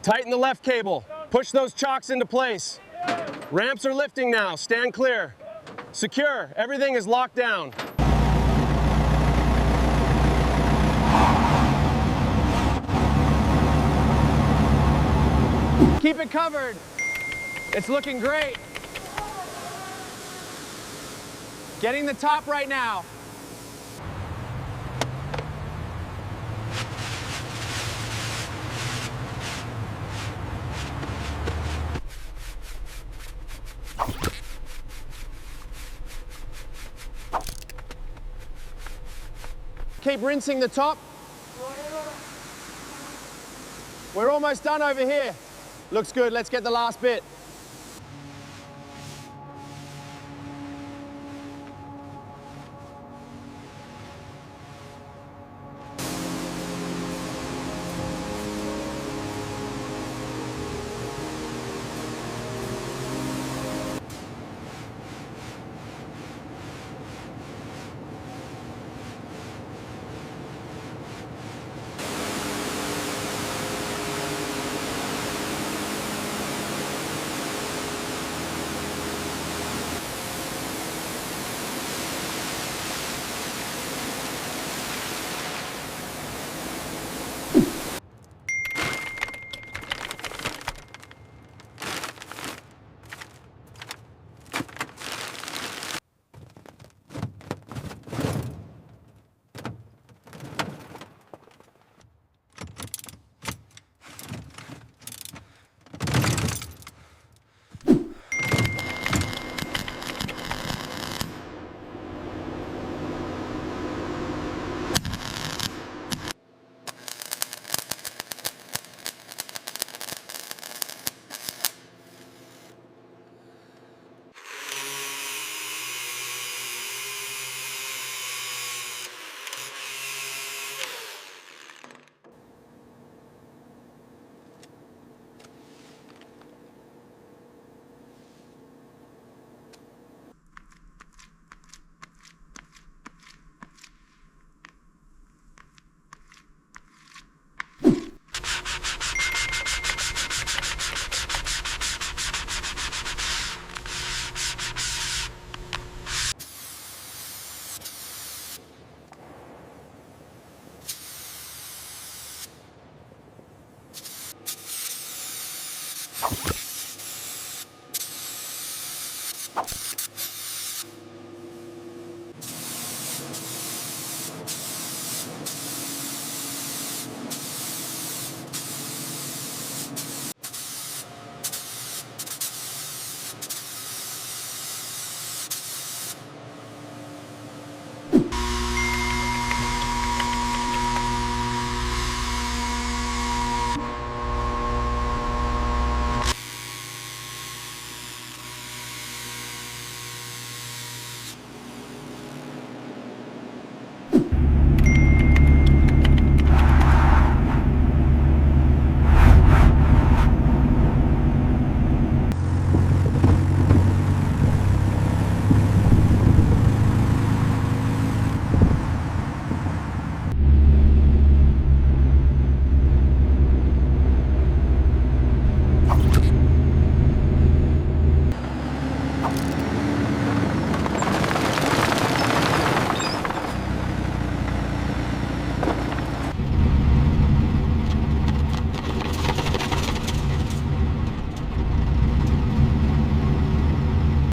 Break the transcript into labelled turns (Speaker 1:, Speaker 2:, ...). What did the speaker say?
Speaker 1: Tighten the left cable. Push those chocks into place. Ramps are lifting now. Stand clear. Secure. Everything is locked down. Keep it covered. It's looking great. Getting the top right now. Keep rinsing the top. We're almost done over here. Looks good, let's get the last bit.